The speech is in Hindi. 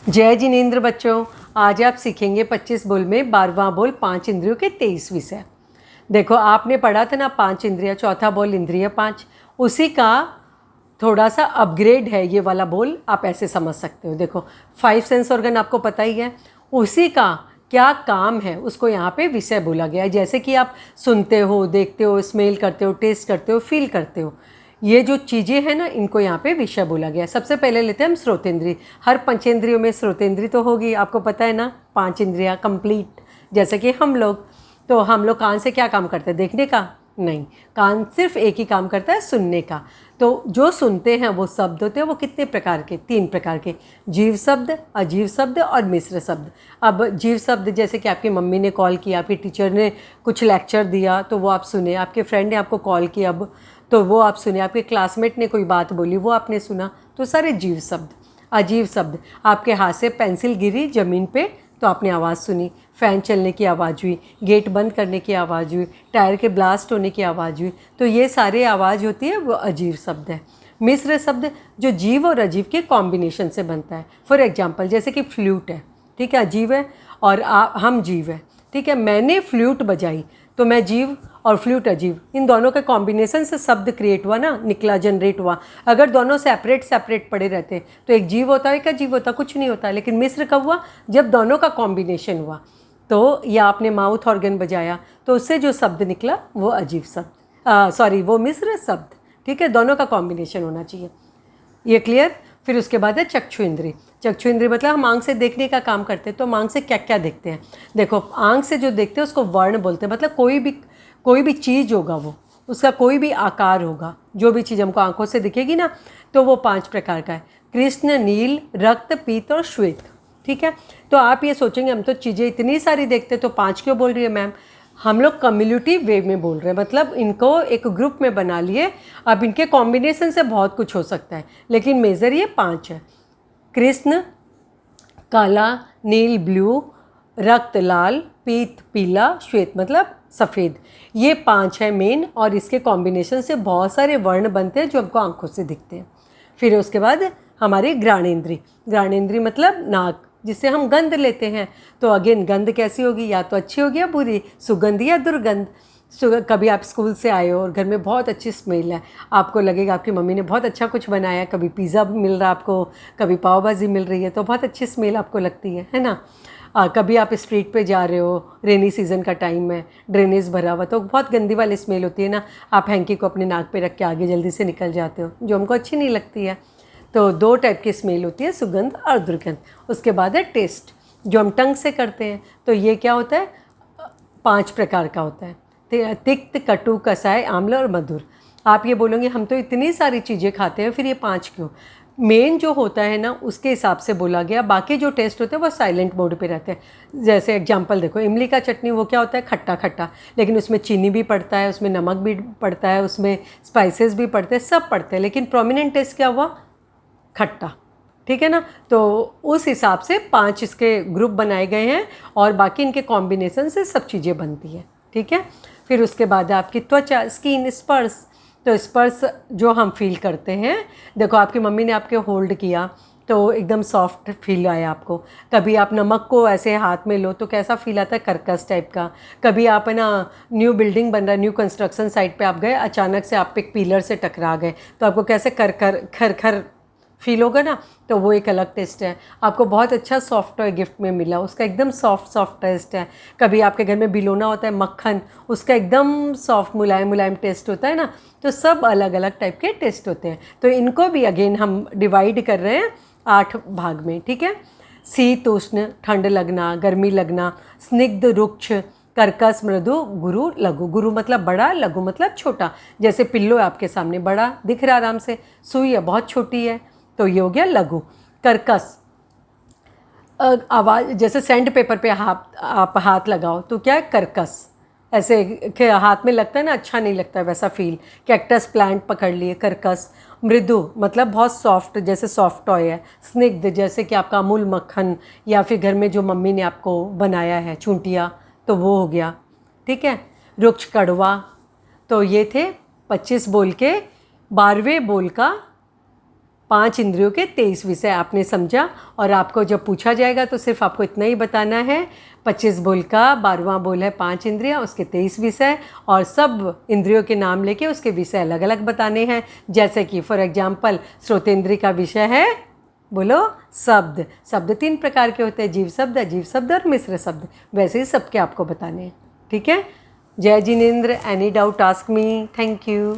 जय जिनेंद्र बच्चों, आज आप सीखेंगे 25 बोल में 12वां बोल 5 इंद्रियों के 23 विषय। देखो आपने पढ़ा था ना 5 इंद्रिया, चौथा बोल इंद्रिय 5, उसी का थोड़ा सा अपग्रेड है ये वाला बोल। आप ऐसे समझ सकते हो। देखो 5 सेंस ऑर्गन आपको पता ही है, उसी का क्या काम है उसको यहाँ पे विषय बोला गया है। जैसे कि आप सुनते हो, देखते हो, स्मेल करते हो, टेस्ट करते हो, फील करते हो, ये जो चीज़ें हैं ना इनको यहाँ पे विषय बोला गया है। सबसे पहले लेते हैं हम श्रोतेंद्री। हर पंचेंद्रियों में श्रोतेंद्री तो होगी, आपको पता है ना, 5 इंद्रियाँ कंप्लीट। जैसे कि हम लोग कान से क्या काम करते हैं? देखने का नहीं, कान सिर्फ एक ही काम करता है, सुनने का। तो जो सुनते हैं वो शब्द होते हैं, वो कितने प्रकार के? 3 प्रकार के, जीव शब्द, अजीव शब्द और मिश्र शब्द। अब जीव शब्द जैसे कि आपकी मम्मी ने कॉल किया, आपकी टीचर ने कुछ लेक्चर दिया तो वो आप सुने, आपके फ्रेंड ने आपको कॉल किया अब तो वो आप सुने, आपके क्लासमेट ने कोई बात बोली वो आपने सुना, तो सारे जीव शब्द। अजीव शब्द, आपके हाथ से पेंसिल गिरी ज़मीन पे तो आपने आवाज़ सुनी, फ़ैन चलने की आवाज़ हुई, गेट बंद करने की आवाज़ हुई, टायर के ब्लास्ट होने की आवाज़ हुई, तो ये सारे आवाज़ होती है, वो अजीव शब्द है। मिश्र शब्द जो जीव और अजीव के कॉम्बिनेशन से बनता है। फॉर एग्जाम्पल जैसे कि फ्लूट है, ठीक है, अजीव है और हम जीव है, ठीक है। मैंने फ्लूट बजाई तो मैं जीव और फ्लूट अजीव, इन दोनों के कॉम्बिनेशन से शब्द क्रिएट हुआ ना, निकला, जनरेट हुआ। अगर दोनों सेपरेट पड़े रहते तो एक जीव होता, एक अजीव होता, कुछ नहीं होता। लेकिन मिश्र कब हुआ? जब दोनों का कॉम्बिनेशन हुआ। तो या आपने माउथ ऑर्गन बजाया तो उससे जो शब्द निकला वो अजीव शब्द, वो मिश्र शब्द, ठीक है। दोनों का कॉम्बिनेशन होना चाहिए, ये क्लियर। फिर उसके बाद है चक्षु इंद्री। चक्षु इंद्री मतलब हम आँख से देखने का काम करते हैं, तो हम आँख से क्या क्या देखते हैं? देखो आँख से जो देखते हैं उसको वर्ण बोलते हैं। मतलब कोई भी चीज़ होगा, वो उसका कोई भी आकार होगा, जो भी चीज़ हमको आंखों से दिखेगी ना, तो वो 5 प्रकार का है, कृष्ण, नील, रक्त, पीत और श्वेत, ठीक है। तो आप ये सोचेंगे हम तो चीज़ें इतनी सारी देखते तो 5 क्यों बोल रही है मैम? हम लोग कम्युनिटी वे में बोल रहे हैं, मतलब इनको एक ग्रुप में बना लिए। अब इनके कॉम्बिनेशन से बहुत कुछ हो सकता है, लेकिन मेजर ये 5 है। कृष्ण काला, नील ब्लू, रक्त लाल, पीत पीला, श्वेत मतलब सफ़ेद। ये 5 है मेन, और इसके कॉम्बिनेशन से बहुत सारे वर्ण बनते हैं जो हमको आंखों से दिखते हैं। फिर उसके बाद हमारी घ्राणेंद्री। घ्राणेंद्री मतलब नाक, जिससे हम गंध लेते हैं। तो अगेन गंध कैसी होगी? या तो अच्छी होगी या बुरी, सुगंध या दुर्गंध। कभी आप स्कूल से आए हो और घर में बहुत अच्छी स्मेल है, आपको लगेगा आपकी मम्मी ने बहुत अच्छा कुछ बनाया। कभी पिज़्ज़ा मिल रहा है आपको, कभी पाव भाजी मिल रही है, तो बहुत अच्छी स्मेल आपको लगती है ना। कभी आप स्ट्रीट पे जा रहे हो, रेनी सीज़न का टाइम है, ड्रेनेज भरा हुआ, तो बहुत गंदी वाली स्मेल होती है ना। आप हैंकी को अपने नाक पे रख के आगे जल्दी से निकल जाते हो, जो हमको अच्छी नहीं लगती है। तो 2 टाइप की स्मेल होती है, सुगंध और दुर्गंध। उसके बाद है टेस्ट, जो हम टंग से करते हैं। तो ये क्या होता है? 5 प्रकार का होता है, तिक्त, कटु, कसाय, आम्ल और मधुर। आप ये बोलोगे हम तो इतनी सारी चीज़ें खाते हैं, फिर ये 5 क्यों? मेन जो होता है ना उसके हिसाब से बोला गया। बाकी जो टेस्ट होते हैं वो साइलेंट मोड पे रहते हैं। जैसे एग्जांपल देखो, इमली का चटनी, वो क्या होता है? खट्टा खट्टा, लेकिन उसमें चीनी भी पड़ता है, उसमें नमक भी पड़ता है, उसमें स्पाइसेस भी पड़ते हैं, सब पड़ते हैं, लेकिन प्रोमिनेंट टेस्ट क्या हुआ? खट्टा, ठीक है ना। तो उस हिसाब से 5 इसके ग्रुप बनाए गए हैं, और बाकी इनके कॉम्बिनेशन से सब चीज़ें बनती हैं, ठीक है। फिर उसके बाद आपकी त्वचा, स्किन, स्पर्श। तो स्पर्श जो हम फील करते हैं, देखो आपकी मम्मी ने आपके होल्ड किया तो एकदम सॉफ्ट फील आया आपको। कभी आप नमक को ऐसे हाथ में लो तो कैसा फील आता है? कर्कश टाइप का। कभी आप है ना, न्यू बिल्डिंग बन रहा है, न्यू कंस्ट्रक्शन साइट पे आप गए, अचानक से आप एक पिलर से टकरा गए तो आपको कैसे खर फील होगा ना, तो वो एक अलग टेस्ट है। आपको बहुत अच्छा सॉफ्ट टॉय गिफ्ट में मिला, उसका एकदम सॉफ्ट टेस्ट है। कभी आपके घर में बिलोना होता है, मक्खन, उसका एकदम सॉफ्ट मुलायम टेस्ट होता है ना। तो सब अलग अलग टाइप के टेस्ट होते हैं। तो इनको भी अगेन हम डिवाइड कर रहे हैं 8 भाग में, ठीक है। शीत उष्ण, ठंड लगना, गर्मी लगना, स्निग्ध, रुक्ष, कर्कश, मृदु, गुरु, लघु। गुरु मतलब बड़ा, लघु मतलब छोटा। जैसे पिल्लो है आपके सामने, बड़ा दिख रहा आराम से, सुई है बहुत छोटी है, तो ये हो गया लघु। कर्कश, आवाज़, जैसे सैंड पेपर पे आप हाथ लगाओ तो क्या है? कर्कश, ऐसे हाथ में लगता है ना, अच्छा नहीं लगता है वैसा फील। कैक्टस प्लांट पकड़ लिए, कर्कश। मृदु मतलब बहुत सॉफ्ट, जैसे सॉफ्ट टॉय है। स्निग्ध जैसे कि आपका अमूल मक्खन, या फिर घर में जो मम्मी ने आपको बनाया है, चूंटिया, तो वो हो गया, ठीक है। रुक्ष, कड़वा। तो ये थे 25 बोल के 12वें बोल का 5 इंद्रियों के 23 विषय आपने समझा। और आपको जब पूछा जाएगा तो सिर्फ आपको इतना ही बताना है, 25 बोल का 12वां बोल है 5 इंद्रियां, उसके 23 विषय, और सब इंद्रियों के नाम लेके उसके विषय अलग अलग बताने हैं। जैसे कि फॉर एग्जाम्पल श्रोतेंद्रिय का विषय है, बोलो शब्द। शब्द 3 प्रकार के होते हैं, जीव शब्द, अजीव शब्द और मिश्र शब्द। वैसे ही सबके आपको बताने हैं, ठीक है। जय Jinendra, any doubt ask me. Thank you.